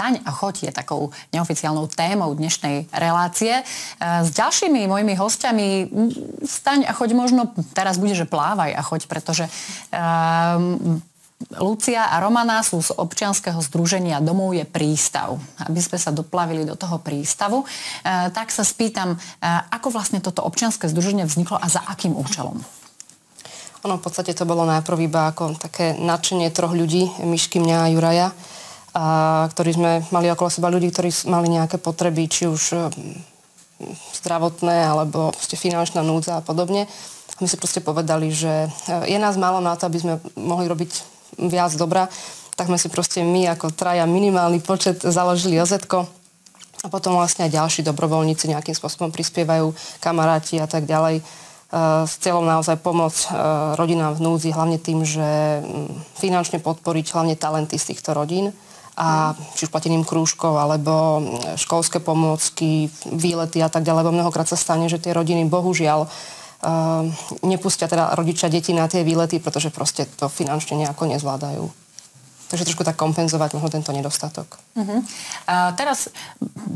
Vstaň a choď je takou neoficiálnou témou dnešnej relácie. S ďalšími mojimi hostiami vstaň a choď možno, teraz bude, že plávaj a choď, pretože Lucia a Romana sú z občianskeho združenia Domov je prístav. Aby sme sa doplavili do toho prístavu, tak sa spýtam, ako vlastne toto občianske združenie vzniklo a za akým účelom? Ono v podstate to bolo najprv iba ako také nadšenie 3 ľudí, Mišky, mňa a Juraja, ktorí sme mali okolo seba ľudí, ktorí mali nejaké potreby, či už zdravotné, alebo finančná núdza a podobne. My si proste povedali, že je nás málo na to, aby sme mohli robiť viac dobra, tak sme si proste my ako 3 minimálny počet založili OZ-ko a potom vlastne aj ďalší dobrovoľníci nejakým spôsobom prispievajú, kamaráti a tak ďalej, s cieľom naozaj pomôcť rodinám v núdzi, hlavne tým, že finančne podporiť hlavne talenty z týchto rodín a či už plateným krúžkov alebo školské pomôcky, výlety a tak ďalej, lebo mnohokrát sa stane, že tie rodiny bohužiaľ nepustia teda rodičia deti na tie výlety, pretože proste to finančne nejako nezvládajú. Takže trošku tak kompenzovať možno tento nedostatok. A teraz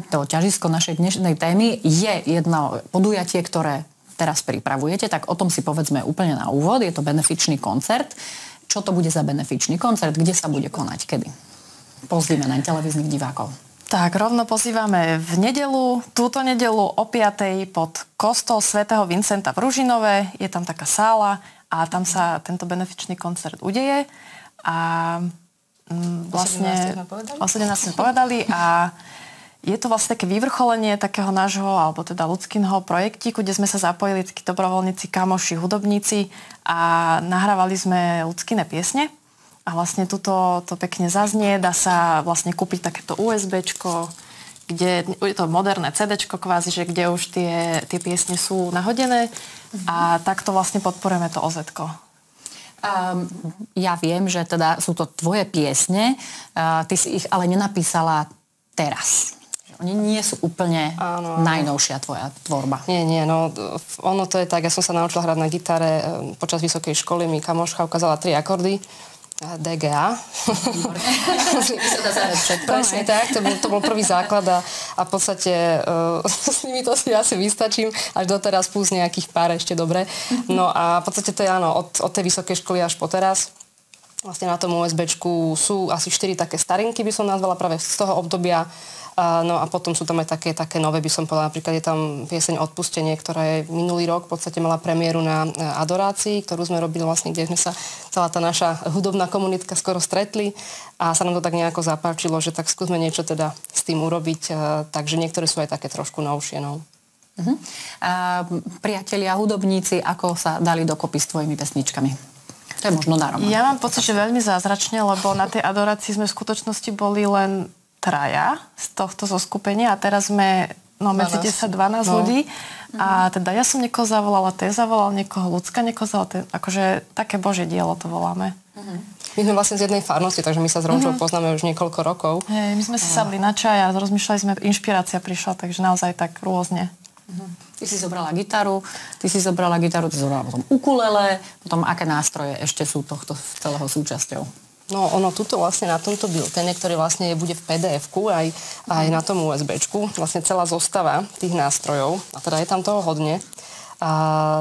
to ťažisko našej dnešnej témy je jedno podujatie, ktoré teraz pripravujete, tak o tom si povedzme úplne na úvod. Je to benefičný koncert. Čo to bude za benefičný koncert? Kde sa bude konať? Kedy? Pozvíme na televíznych divákov. Tak, rovno pozývame v nedeľu, túto nedeľu o 5:00 pod kostol svätého Vincenta v Ružinove. Je tam taká sála a tam sa tento benefičný koncert udeje. A vlastne o 17 sme povedali a je to vlastne také vyvrcholenie takého nášho, alebo teda ľudského projektíku, kde sme sa zapojili takí dobrovoľníci, kamoši, hudobníci a nahrávali sme ľudské piesne. A vlastne tuto to pekne zaznie, dá sa vlastne kúpiť takéto USBčko, kde je to moderné CDčko kvázi, že kde už tie piesne sú nahodené a takto vlastne podporujeme to OZ-ko. Ja viem, že teda sú to tvoje piesne, ty si ich ale nenapísala teraz. Oni nie sú úplne najnovšia tvoja tvorba. Nie, no ono to je tak, ja som sa naučila hrať na gitare počas vysokej školy, mi kamoška ukázala 3 akordy. DGA. Presne tak, to bol prvý základ a v podstate s nimi to si asi vystačím, až doteraz plus nejakých pár ešte dobre. No a v podstate to je áno, od tej vysokej školy až po teraz. Vlastne na tom USBčku sú asi 4 také starinky, by som nazvala práve z toho obdobia. No a potom sú tam aj také nové, by som povedala. Napríklad je tam pieseň Odpustenie, ktorá je minulý rok v podstate mala premiéru na Adorácii, ktorú sme robili vlastne, kde sme sa celá tá naša hudobná komunitka skoro stretli a sa nám to tak nejako zapáčilo, že tak skúsme niečo teda s tým urobiť. Takže niektoré sú aj také trošku novšie. No. Priatelia, hudobníci, ako sa dali dokopy s tvojimi pesničkami? To je možno na Romana. Ja mám pocit, že veľmi zázračne, lebo na tej Adorácii sme v skutočnosti boli len 3 z tohto zoskupenia a teraz sme medzi 10-12 ľudí. A teda ja som niekoho zavolala, ten zavolal niekoho, Ľudská niekoho zavolala, akože také Božie dielo to voláme. My sme vlastne z jednej farnosti, takže my sa s Romčou poznáme už niekoľko rokov. My sme si sadli na čaj a rozmýšľali sme, inšpirácia prišla, takže naozaj tak rôzne. Ty si zobrala gitaru, ty si zobrala potom ukulele, potom aké nástroje ešte sú tohto celého súčasťou? No ono tuto vlastne na tomto biltene, ktorý vlastne bude v PDF-ku aj na tom USB-čku, vlastne celá zostava tých nástrojov, a teda je tam toho hodne.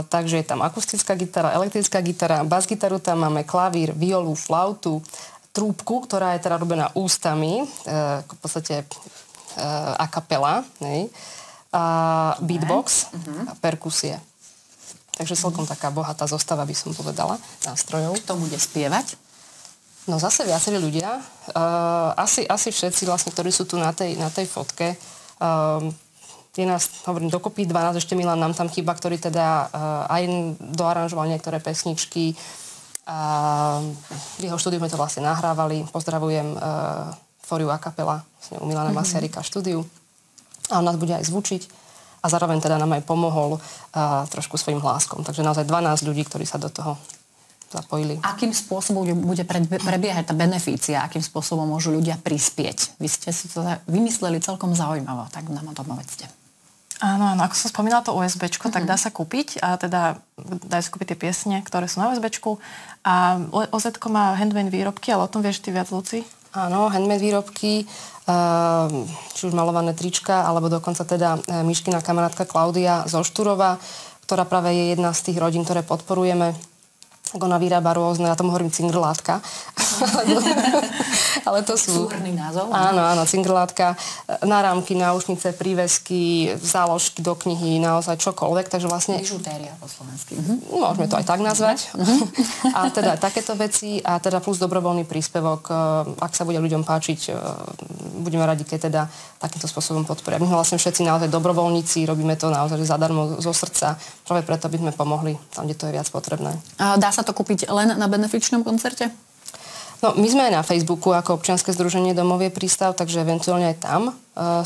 Takže je tam akustická gitara, elektrická gitara, bas-gitaru tam máme, klavír, violu, flautu, trúbku, ktorá je teda robená ústami, v podstate a capella, beatbox a perkusie. Takže celkom taká bohatá zostava, by som povedala, nástrojov. Kto bude spievať? No zase viacerí ľudia. Asi všetci vlastne, ktorí sú tu na tej fotke. Je nás, hovorím, dokopy 12, ešte Milan nám tam chýba, ktorý teda aj doaranžoval niektoré pesničky. V jeho štúdiu sme to vlastne nahrávali. Pozdravujem Fóriu a kapela vlastne u Milana Masiarika štúdiu. A on nás bude aj zvučiť. A zároveň teda nám aj pomohol trošku svojim hláskom. Takže naozaj 12 ľudí, ktorí sa do toho zapojili. Akým spôsobom bude prebiehať tá benefícia? Akým spôsobom môžu ľudia prispieť? Vy ste si to vymysleli celkom zaujímavo, tak nám o tom povedzte. Áno, ako som spomínala to USBčko, tak dá sa kúpiť a teda dajú sa kúpiť tie piesne, ktoré sú na USBčku a OZ-ko má handmade výrobky, ale o tom vieš ty viac, Luci? Áno, handmade výrobky, či už malované trička, alebo dokonca teda Miškina kamarátka Klaudia zo Štúrova, ktorá práve je jedna z tých rodín, ktoré podporujeme. Ona vyrába rôzne, ja tomu hovorím cingrlátka. Ale to sú... Súhrný názov. Áno, cingrlátka, náramky, náušnice, prívesky, záložky do knihy, naozaj čokoľvek, takže vlastne... Bižutéria po slovensky. Môžeme to aj tak nazvať. A teda takéto veci a teda plus dobrovoľný príspevok, ak sa bude ľuďom páčiť, budeme radi, keď teda takýmto spôsobom podporia. My sme vlastne všetci naozaj dobrovoľníci, robíme to naozaj zadarmo zo srdca, práve preto by sme pomohli tam, kde to je viac potrebné. Dá sa to kúpiť len na benefičnom koncerte? No, my sme aj na Facebooku ako občianske združenie Domov je prístav, takže eventuálne aj tam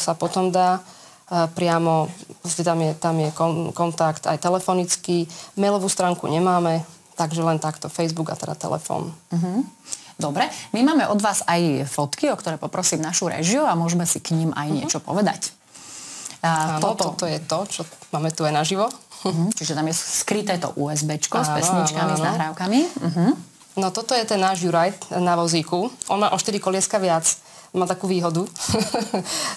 sa potom dá priamo, tam je kontakt aj telefonický, mailovú stránku nemáme, takže len takto Facebook a teda telefón. Dobre, my máme od vás aj fotky, o ktoré poprosím našu režiu a môžeme si k ním aj niečo povedať. Áno, toto je to, čo máme tu aj naživo. Čiže tam je skryté to USBčko s pesničkami, s nahrávkami. No toto je ten náš Juraj na vozíku. On má o 4 kolieska viac. Má takú výhodu.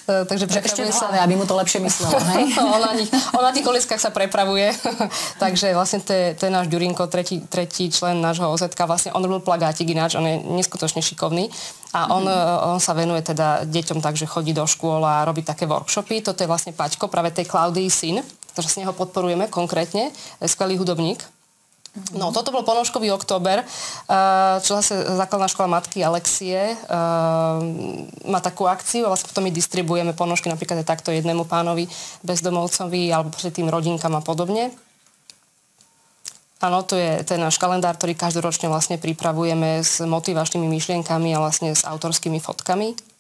Takže ešte v hlave, aby mu to lepšie myslelo, hej? On na tých kolieskách sa prepravuje. Takže vlastne to je náš Ďurinko, tretí člen nášho OZ-ka. Vlastne on robil plagátik ináč, on je neskutočne šikovný. A on sa venuje teda deťom, takže chodí do škôl a robí také workshopy. Toto je vlastne Paťko, práve tej Klaudii syn. Takže s neho podporujeme konkrétne. Skvelý hudobník. No, toto bol ponožkový október, čo zase základná škola matky Alexie má takú akciu, vlastne potom my distribuujeme ponožky napríklad aj takto jednému pánovi bezdomovcovi alebo pred tým rodinkám a podobne. Áno, to je náš kalendár, ktorý každoročne vlastne pripravujeme s motivačnými myšlienkami a vlastne s autorskými fotkami.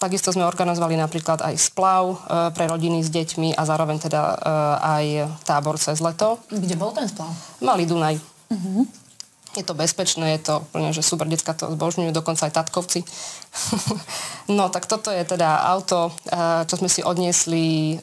Takisto sme organizovali napríklad aj splav pre rodiny s deťmi a zároveň teda aj tábor cez leto. Kde bol ten splav? Malý Dunaj. Je to bezpečné, je to úplne, že super, decka to zbožňujú, dokonca aj tatkovci. No, tak toto je teda auto, čo sme si odniesli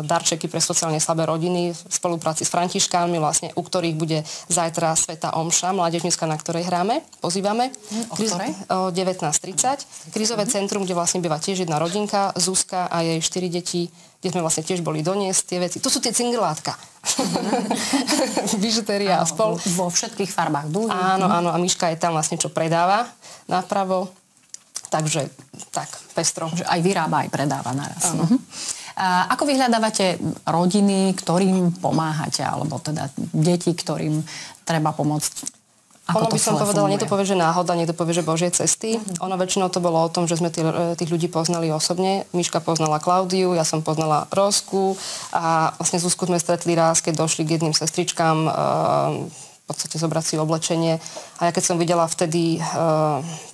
darčeky pre sociálne slabé rodiny v spolupráci s Františkánmi, vlastne, u ktorých bude zajtra Svätá omša, mládežnícka, na ktorej hráme, pozývame. O ktorej? O 19:30. Krízové centrum, kde vlastne býva tiež jedna rodinka, Zuzka a jej 4 deti, kde sme vlastne tiež boli doniesť tie veci. To sú tie cingrlátka. Bižutéria a spol. Vo všetkých farbách dúhy. Áno, a Miška je tam vlastne, čo predáva napravo. Takže tak, pestro. Že aj vyrába, aj predáva naraz. Ako vyhľadávate rodiny, ktorým pomáhate, alebo teda deti, ktorým treba pomôcť? Ono by som povedala, niekto povie, že náhoda, niekto povie, že Božie cesty. Ono väčšinou to bolo o tom, že sme tých ľudí poznali osobne. Miška poznala Klaudiu, ja som poznala Rózku a vlastne Zuzku sme stretli raz, keď došli k jedným sestričkám v podstate zobrať si oblečenie. A ja keď som videla vtedy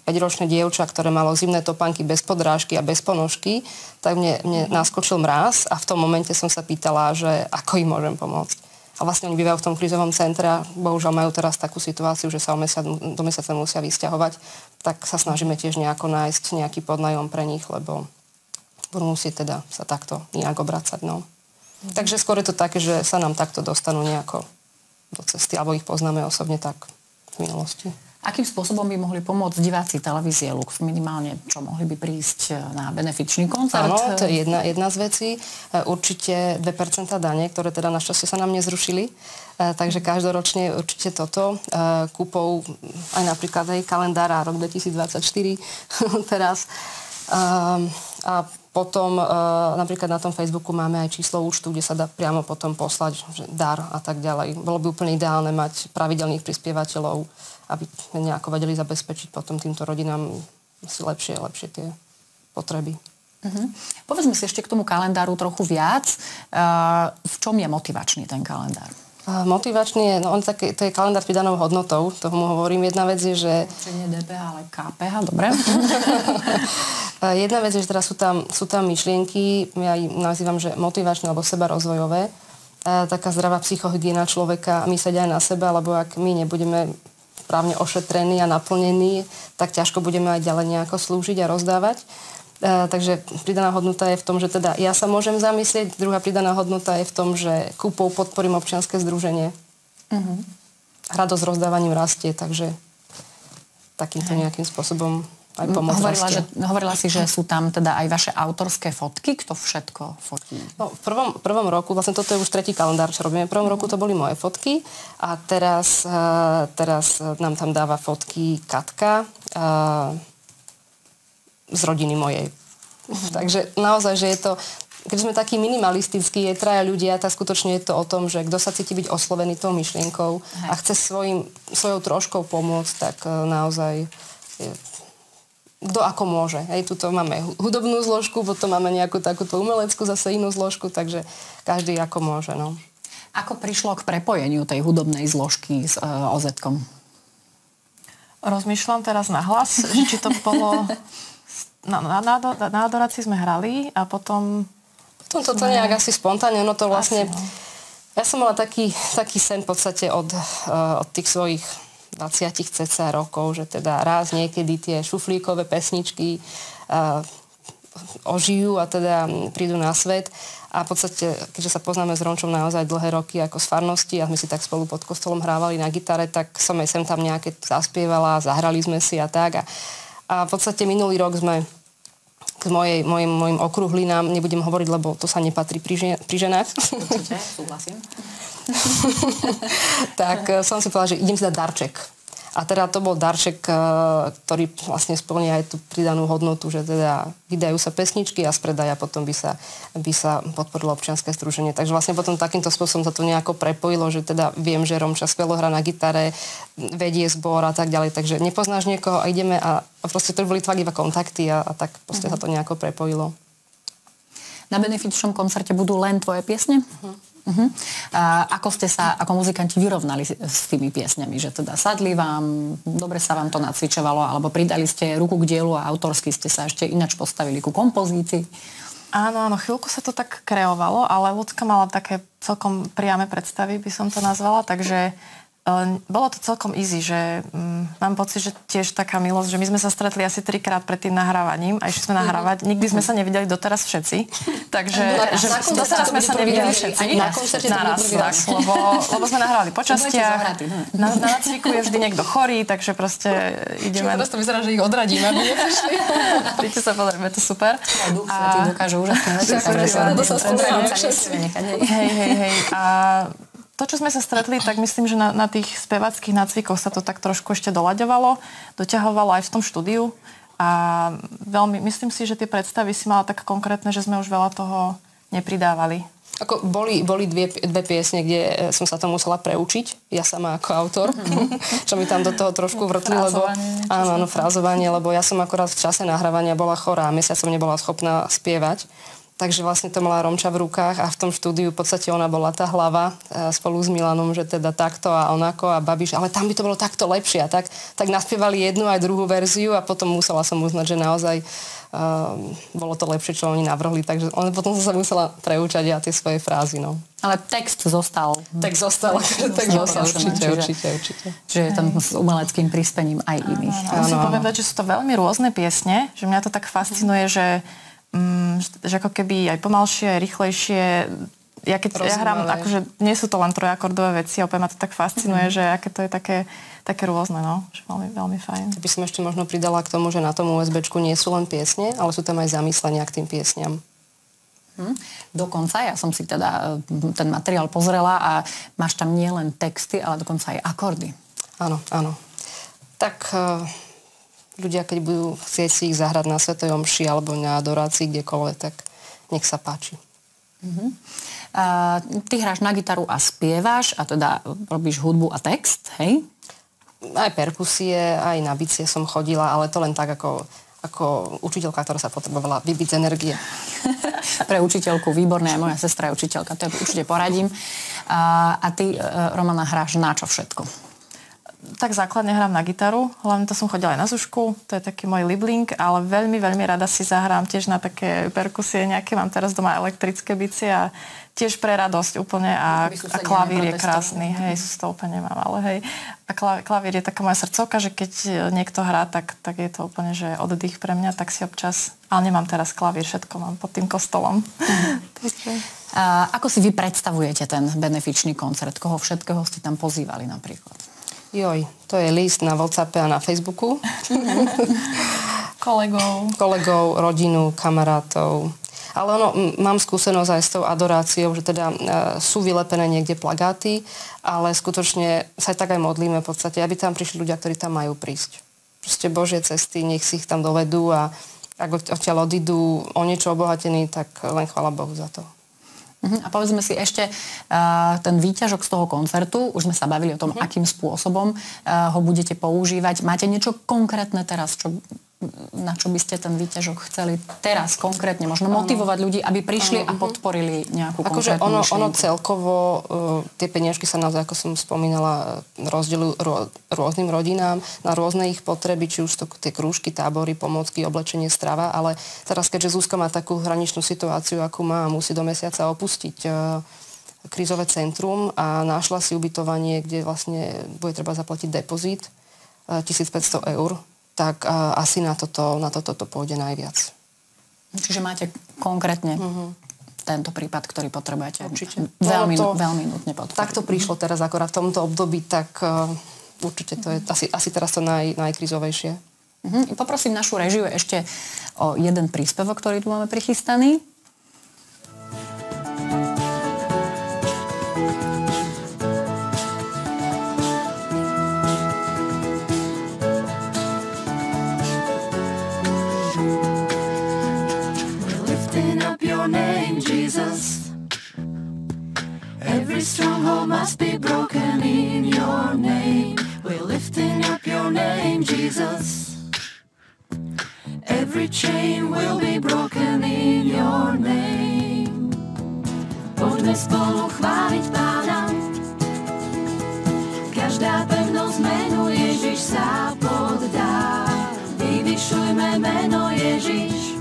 5-ročné dievča, ktoré malo zimné topánky bez podrážky a bez ponožky, tak mne naskočil mráz a v tom momente som sa pýtala, že ako im môžem pomôcť. A vlastne oni bývajú v tom krízovom centre a bohužiaľ majú teraz takú situáciu, že sa do mesiaca musia vysťahovať. Tak sa snažíme tiež nejako nájsť nejaký podnájom pre nich, lebo budú musieť teda sa takto nejak obracať. No. Takže skôr je to také, že sa nám takto dostanú nejako do cesty, alebo ich poznáme osobne tak v minulosti. Akým spôsobom by mohli pomôcť diváci televízie Lux? Minimálne, čo mohli by prísť na benefičný koncert? Áno, to je jedna z vecí. Určite 2% dane, ktoré teda našťastie sa nám nezrušili. Takže každoročne určite toto. Kúpou aj napríklad aj kalendára rok 2024 teraz. A potom napríklad na tom Facebooku máme aj číslo účtu, kde sa dá priamo potom poslať že dar a tak ďalej. Bolo by úplne ideálne mať pravidelných prispievateľov, aby nejako vedeli zabezpečiť potom týmto rodinám si lepšie tie potreby. Povedzme si ešte k tomu kalendáru trochu viac. V čom je motivačný ten kalendár? Motivačný je, to je kalendár s pridanou hodnotou, tomu hovorím. Jedna vec je, že... Nie DPH, ale KPH, dobre. Jedna vec je, že teraz sú tam myšlienky, ja ich nazývam, že motivačné alebo sebarozvojové. Taká zdravá psychohygiena človeka, myslieť aj na seba, lebo ak my nebudeme správne ošetrení a naplnení, tak ťažko budeme aj ďalej nejako slúžiť a rozdávať. Takže pridaná hodnota je v tom, že teda ja sa môžem zamyslieť, druhá pridaná hodnota je v tom, že kúpou podporím občianske združenie. Radosť rozdávaním rastie, takže takýmto nejakým spôsobom aj pomoc rastie. Hovorila si, že sú tam teda aj vaše autorské fotky. Kto všetko fotí? No, v prvom roku, vlastne toto je už tretí kalendár, čo robíme. V prvom roku to boli moje fotky a teraz nám tam dáva fotky Katka z rodiny mojej. Takže naozaj, že je to, keď sme takí minimalistickí, je traja ľudia, tak skutočne je to o tom, že kto sa cíti byť oslovený tou myšlienkou a chce svojou troškou pomôcť, tak naozaj kto ako môže. Hej, tuto máme hudobnú zložku, potom máme nejakú takúto umeleckú, zase inú zložku, takže každý ako môže. No. Ako prišlo k prepojeniu tej hudobnej zložky s OZ-kom? Rozmýšľam teraz nahlas, že či to bolo... Na adorácii sme hrali a potom toto nejak asi spontánne, no to vlastne... Asi, no. Ja som mala taký sen v podstate od tých svojich 20 cca rokov, že teda raz niekedy tie šuflíkové pesničky ožijú a teda prídu na svet. A v podstate, keďže sa poznáme s Romčom naozaj dlhé roky ako z farnosti a sme si tak spolu pod kostolom hrávali na gitare, tak som aj sem tam nejaké zaspievala, zahrali sme si a tak. A v podstate minulý rok sme k mojim okruhlinám, nebudem hovoriť, lebo to sa nepatrí pri ženách. Určite, súhlasím. Tak som si povedala, že idem si dať darček. A teda to bol darček, ktorý vlastne splní aj tú pridanú hodnotu, že teda vydajú sa pesničky a z predaja potom by sa podporilo občianske združenie. Takže vlastne potom takýmto spôsobom sa to nejako prepojilo, že teda viem, že Romča skvelo hrá na gitare, vedie zbor a tak ďalej. Takže nepoznáš niekoho a ideme a proste to boli tvak iba kontakty a tak proste sa to nejako prepojilo. Na benefičnom koncerte budú len tvoje piesne? Ako ste sa ako muzikanti vyrovnali s tými piesňami? Že teda sadli vám, dobre sa vám to nacvičovalo, alebo pridali ste ruku k dielu a autorsky ste sa ešte ináč postavili ku kompozícii? Áno, chvíľku sa to tak kreovalo, ale Ľudská mala také celkom priame predstavy, by som to nazvala, takže bolo to celkom easy, že mám pocit, že tiež taká milosť, že my sme sa stretli asi 3-krát pred tým nahrávaním a išli sme nahrávať. Nikdy sme sa nevideli doteraz všetci. Takže doteraz sme sa nevideli všetci. Na koncerte naraz, lebo sme nahrávali po častiach. Na nacviku je vždy niekto chorý, takže proste ideme... Teraz to vyzerá, že ich odradíme, aby neprišli. Príďte sa pozrieť, je to super. Duch Svätý dokáže úžasné veci. Hej. A to, čo sme sa stretli, tak myslím, že na tých spevackých nácvikoch sa to tak trošku ešte doľaďovalo, doťahovalo aj v tom štúdiu a veľmi, myslím si, že tie predstavy si mala tak konkrétne, že sme už veľa toho nepridávali. Ako boli dve piesne, kde som sa to musela preučiť, ja sama ako autor, čo mi tam do toho trošku vrtli, lebo áno, frázovanie, lebo ja som akorát v čase nahrávania bola chorá, mesiac som nebola schopná spievať. Takže vlastne to mala Romča v rukách a v tom štúdiu v podstate ona bola tá hlava spolu s Milanom, že teda takto a onako a Babiš, ale tam by to bolo takto lepšie a tak naspievali jednu aj druhú verziu a potom musela som uznať, že naozaj bolo to lepšie, čo oni navrhli, takže potom som sa musela preúčať ja tie svoje frázy, no. Ale text zostal. Určite. Že je tam s umeleckým prispením aj iných. Musím povedať, že sú to veľmi rôzne piesne, že mňa to tak fascinuje, že ako keby aj pomalšie, aj rýchlejšie. Ja hrám, akože nie sú to len trojakordové veci, opäť ma to tak fascinuje, že aké to je také rôzne, no. Že veľmi, veľmi fajn. By som ešte možno pridala k tomu, že na tom USBčku nie sú len piesne, ale sú tam aj zamyslenia k tým piesňam. Dokonca, ja som si teda ten materiál pozrela a máš tam nie len texty, ale dokonca aj akordy. Áno. Tak... ľudia, keď budú chcieť si ich zahrať na svätej omši alebo na adorácii kdekoľvek, tak nech sa páči. Ty hráš na gitaru a spievaš a teda robíš hudbu a text, hej? Aj perkusie, aj na bicie som chodila, ale to len tak ako učiteľka, ktorá sa potrebovala vybiť z energie. Pre učiteľku výborné, aj moja sestra je učiteľka, to určite poradím. A ty, Romana, hráš na čo všetko? Tak základne hrám na gitaru, hlavne to som chodila aj na zušku, to je taký môj libling, ale veľmi, veľmi rada si zahrám tiež na také perkusie nejaké, mám teraz doma elektrické bicie a tiež pre radosť úplne a klavír je krásny, hej, to úplne nemám, ale hej. A klavír je taká moja srdcovka, že keď niekto hrá, tak je to úplne, že oddych pre mňa, tak si občas, ale nemám teraz klavír, všetko mám pod tým kostolom. Ako si vy predstavujete ten benefičný koncert? Koho všetkého ste tam pozývali napríklad? To je list na WhatsAppe a na Facebooku. kolegov, rodinu, kamarátov. Ale mám skúsenosť aj s tou adoráciou, že teda sú vylepené niekde plagáty, ale skutočne sa tak aj modlíme v podstate, aby tam prišli ľudia, ktorí tam majú prísť. Proste Božie cesty, nech si ich tam dovedú a ak odtiaľ odídu o niečo obohatení, tak len chvála Bohu za to. A povedzme si ešte ten výťažok z toho koncertu, už sme sa bavili o tom, akým spôsobom ho budete používať. Máte niečo konkrétne teraz, na čo by ste ten výťažok chceli teraz konkrétne? Možno motivovať ľudí, aby prišli a podporili nejakú konkrétnu myšlienku. Ono celkovo, tie peniažky sa naozaj, ako som spomínala, rozdeľujú rôznym rodinám na rôzne ich potreby, či už to tie krúžky, tábory, pomôcky, oblečenie, strava, ale teraz, keďže Zuzka má takú hraničnú situáciu, akú má, musí do mesiaca opustiť krízové centrum a našla si ubytovanie, kde vlastne bude treba zaplatiť depozit 1500 eur, tak asi na toto pôjde najviac. Čiže máte konkrétne tento prípad, ktorý potrebujete. Určite. Veľmi nutne podporiť. Tak to prišlo teraz akorát v tomto období, tak určite to je asi teraz to najkrízovejšie. Poprosím našu režiu ešte o jeden príspevok, ktorý tu máme prichystaný. Jesus, every stronghold must be broken in your name. We're lifting up your name, Jesus. Every chain will be broken in your name. Poďme spolu chváliť Pána. Každá pevnosť menu Ježiš sa poddá. Vyvyšujme meno Ježiš.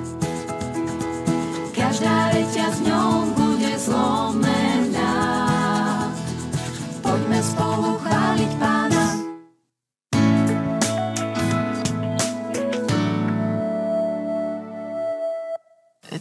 Každá reťaz ňou bude zlomená. Poďme spolu chváliť Pána.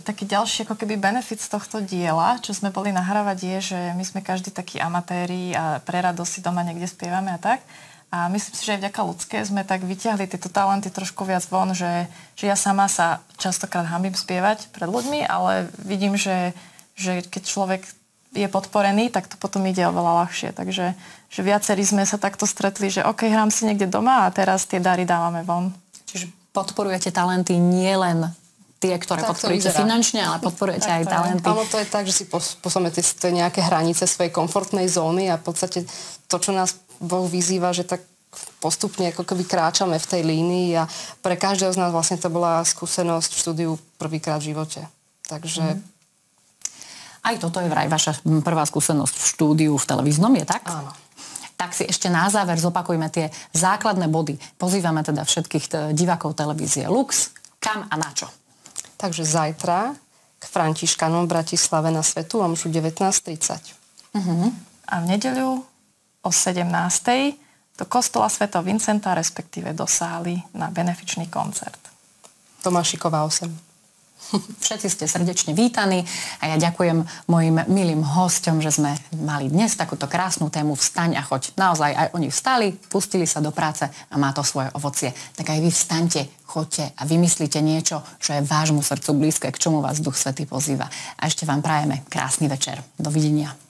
Taký ďalší ako keby benefit z tohto diela, čo sme boli nahrávať, je, že my sme každý takí amatéri a pre radosť si doma niekde spievame a tak. A myslím si, že aj vďaka ľudské sme tak vyťahli tieto talenty trošku viac von, že ja sama sa častokrát hanbím spievať pred ľuďmi, ale vidím, že keď človek je podporený, tak to potom ide oveľa ľahšie. Takže že viacerí sme sa takto stretli, že OK, hrám si niekde doma a teraz tie dary dávame von. Čiže podporujete talenty nielen tie, ktoré podporujete finančne, ale podporujete aj talenty. Áno, to je tak, že si posúme tie nejaké hranice svojej komfortnej zóny a v podstate to, čo nás Boh vyzýva, že tak postupne ako keby kráčame v tej línii a pre každého z nás vlastne to bola skúsenosť v štúdiu prvýkrát v živote. Takže... Aj toto je vraj vaša prvá skúsenosť v štúdiu v televíznom, je tak? Áno. Tak si ešte na záver zopakujme tie základné body. Pozývame teda všetkých divákov televízie Lux. Kam a na čo? Takže zajtra k Františkanom v Bratislave na Svätú omšu 19:30. A v nedeľu o 17:00 do kostola Svätého Vincenta, respektíve do sály na benefičný koncert. Tomášiková 8. Všetci ste srdečne vítaní a ja ďakujem mojim milým hosťom, že sme mali dnes takúto krásnu tému Vstaň a choď. Naozaj aj oni vstali, pustili sa do práce a má to svoje ovocie. Tak aj vy vstaňte, choďte a vymyslite niečo, čo je vášmu srdcu blízke, k čomu vás Duch Svätý pozýva. A ešte vám prajeme krásny večer. Dovidenia.